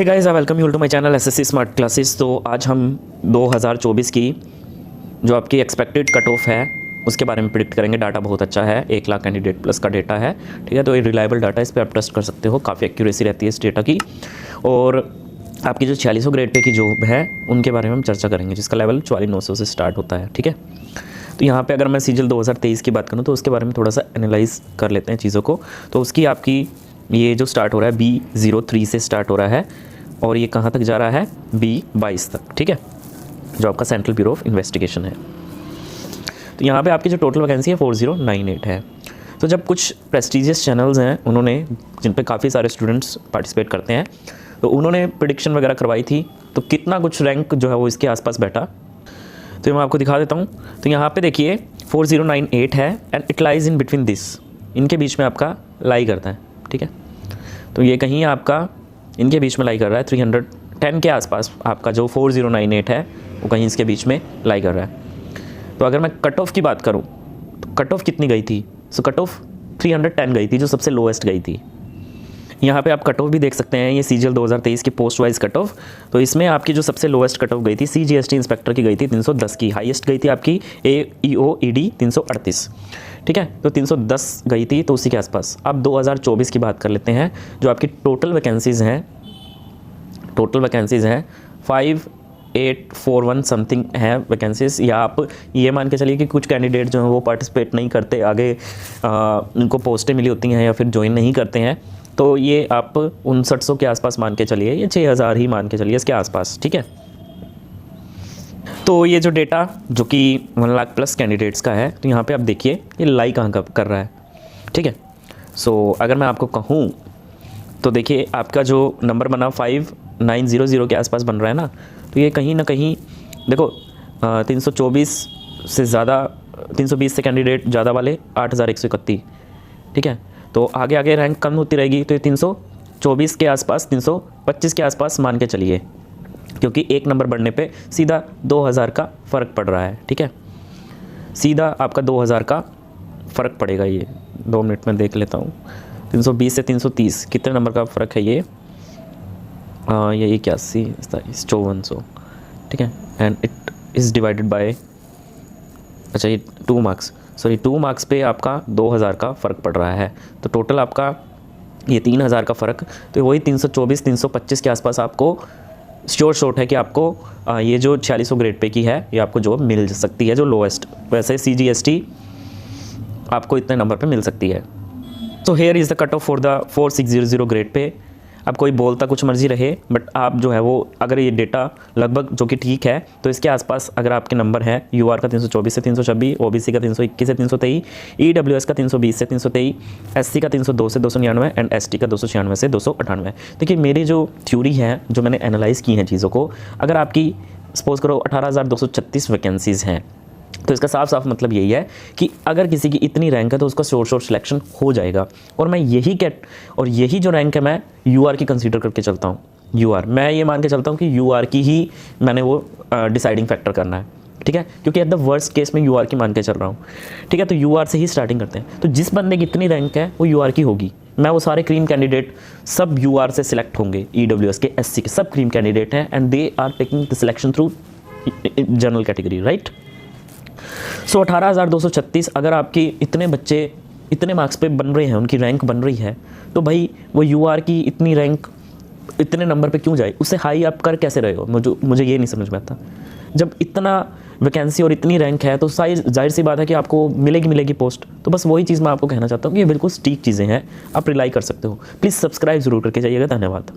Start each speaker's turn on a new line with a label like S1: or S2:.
S1: Hey guys, welcome you to my channel SSC smart classes. तो आज हम 2024 की जो आपकी एक्सपेक्टेड कट ऑफ है उसके बारे में प्रिडिक्ट करेंगे। डाटा बहुत अच्छा है, 1 लाख कैंडिडेट प्लस का डेटा है, ठीक है। तो ये रिलायबल डाटा, इस पर आप ट्रस्ट कर सकते हो, काफ़ी एक्यूरेसी रहती है इस डेटा की। और आपकी जो 4600 ग्रेड पे की जॉब है उनके बारे में हम चर्चा करेंगे, जिसका लेवल 44,900 से स्टार्ट होता है, ठीक है। तो यहाँ पे अगर मैं सीजीएल 2023 की बात करूँ तो उसके बारे में थोड़ा सा एनालाइज कर लेते हैं चीज़ों को। तो उसकी आपकी ये जो स्टार्ट हो रहा है B03 से स्टार्ट हो रहा है और ये कहाँ तक जा रहा है B22 तक, ठीक है, जो आपका सेंट्रल ब्यूरो ऑफ इन्वेस्टिगेशन है। तो यहाँ पे आपकी जो टोटल वैकेंसी है 4098 है। तो जब कुछ प्रेस्टीजियस चैनल्स हैं उन्होंने, जिन पे काफ़ी सारे स्टूडेंट्स पार्टिसिपेट करते हैं, तो उन्होंने प्रेडिक्शन वगैरह करवाई थी, तो कितना कुछ रैंक जो है वो इसके आसपास बैठा। तो मैं आपको दिखा देता हूँ। तो यहाँ पे देखिए 4098 है and it lies in between this, इनके बीच में आपका लाई करता है, ठीक है। तो ये कहीं आपका इनके बीच में लाई कर रहा है, 310 के आसपास आपका जो 4098 है वो कहीं इसके बीच में लाई कर रहा है। तो अगर मैं कट ऑफ की बात करूँ तो कट ऑफ कितनी गई थी? सो कट ऑफ 310 गई थी, जो सबसे लोएस्ट गई थी। यहाँ पे आप कट ऑफ भी देख सकते हैं, ये सीजीएल 2023 की पोस्ट वाइज कट ऑफ। तो इसमें आपकी जो सबसे लोएस्ट कट ऑफ गई थी CGST इंस्पेक्टर की गई थी 310 की, हाईएस्ट गई थी आपकी AEO-ED 338, ठीक है। तो 310 गई थी, तो उसी के आसपास। अब 2024 की बात कर लेते हैं। जो आपकी टोटल वैकेंसीज़ हैं 5841 समथिंग है वैकेंसीज़। या आप ये मान के चलिए कि कुछ कैंडिडेट जो हैं वो पार्टिसिपेट नहीं करते, आगे उनको पोस्टें मिली होती हैं या फिर ज्वाइन नहीं करते हैं, तो ये आप 5900 के आसपास मान के चलिए, या 6000 ही मान के चलिए इसके आसपास, ठीक है। तो ये जो डेटा जो कि 1 लाख प्लस कैंडिडेट्स का है, तो यहाँ पे आप देखिए ये लाई कहाँ कर रहा है, ठीक है। सो अगर मैं आपको कहूँ तो देखिए आपका जो नंबर बना 5900 के आसपास बन रहा है ना, तो ये कहीं ना कहीं देखो 324 से ज़्यादा, 320 से कैंडिडेट ज़्यादा वाले 8131, ठीक है। तो आगे आगे रैंक कम होती रहेगी, तो ये 324 के आसपास, 325 के आसपास मान के चलिए, क्योंकि एक नंबर बढ़ने पे सीधा 2000 का फ़र्क पड़ रहा है, ठीक है। सीधा आपका 2000 का फ़र्क पड़ेगा। ये 2 मिनट में देख लेता हूँ। 320 से 330 कितने नंबर का फ़र्क है ये? ये 81, 5400, ठीक है। And it is divided by, अच्छा ये 2 मार्क्स, सॉरी 2 मार्क्स पे आपका 2000 का फ़र्क पड़ रहा है। तो टोटल आपका ये 3000 का फ़र्क, तो वही 324 325 के आसपास आपको श्योर शॉट है कि आपको ये जो 4600 ग्रेड पे की है ये आपको जॉब मिल सकती है, जो लोएस्ट। वैसे CGST आपको इतने नंबर पे मिल सकती है। So here is the cut off for the 4600 grade pay. अब कोई बोलता कुछ मर्जी रहे, बट आप जो है वो, अगर ये डेटा लगभग जो कि ठीक है, तो इसके आसपास अगर आपके नंबर है UR का 324 से 326, OBC का 321 से 323, EWS का 320 से 323, SC का 302 से 299 एंड ST का 296 से 298। देखिए मेरी जो थ्योरी है, जो मैंने एनालाइज़ की हैं चीज़ों को, अगर आपकी सपोज़ करो 18,236 वैकेंसीज़ हैं, तो इसका साफ साफ मतलब यही है कि अगर किसी की इतनी रैंक है तो उसका शॉर्ट सिलेक्शन हो जाएगा। और मैं यही जो रैंक है मैं UR की कंसीडर करके चलता हूँ। UR मैं ये मान के चलता हूँ कि UR की ही मैंने वो डिसाइडिंग फैक्टर करना है, ठीक है, क्योंकि एट द वर्स्ट केस में UR की मान के चल रहा हूँ, ठीक है। तो UR से ही स्टार्टिंग करते हैं। तो जिस बंदे की इतनी रैंक है वो UR की होगी। मैं वो सारे क्रीम कैंडिडेट सब UR से सिलेक्ट होंगे, EWS के, SC के, सब क्रीम कैंडिडेट हैं and they are taking the selection through general category, right. So 18,236, अगर आपके इतने बच्चे इतने मार्क्स पे बन रहे हैं, उनकी रैंक बन रही है, तो भाई वो UR की इतनी रैंक इतने नंबर पे क्यों जाए? उससे हाई आप कर कैसे रहे हो? मुझे ये नहीं समझ में आता। जब इतना वैकेंसी और इतनी रैंक है तो जाहिर सी बात है कि आपको मिलेगी पोस्ट। तो बस वही चीज़ मैं आपको कहना चाहता हूँ कि ये बिल्कुल सटीक चीज़ें हैं, आप रिलाई कर सकते हो। प्लीज़ सब्सक्राइब ज़रूर करके जाइएगा। धन्यवाद।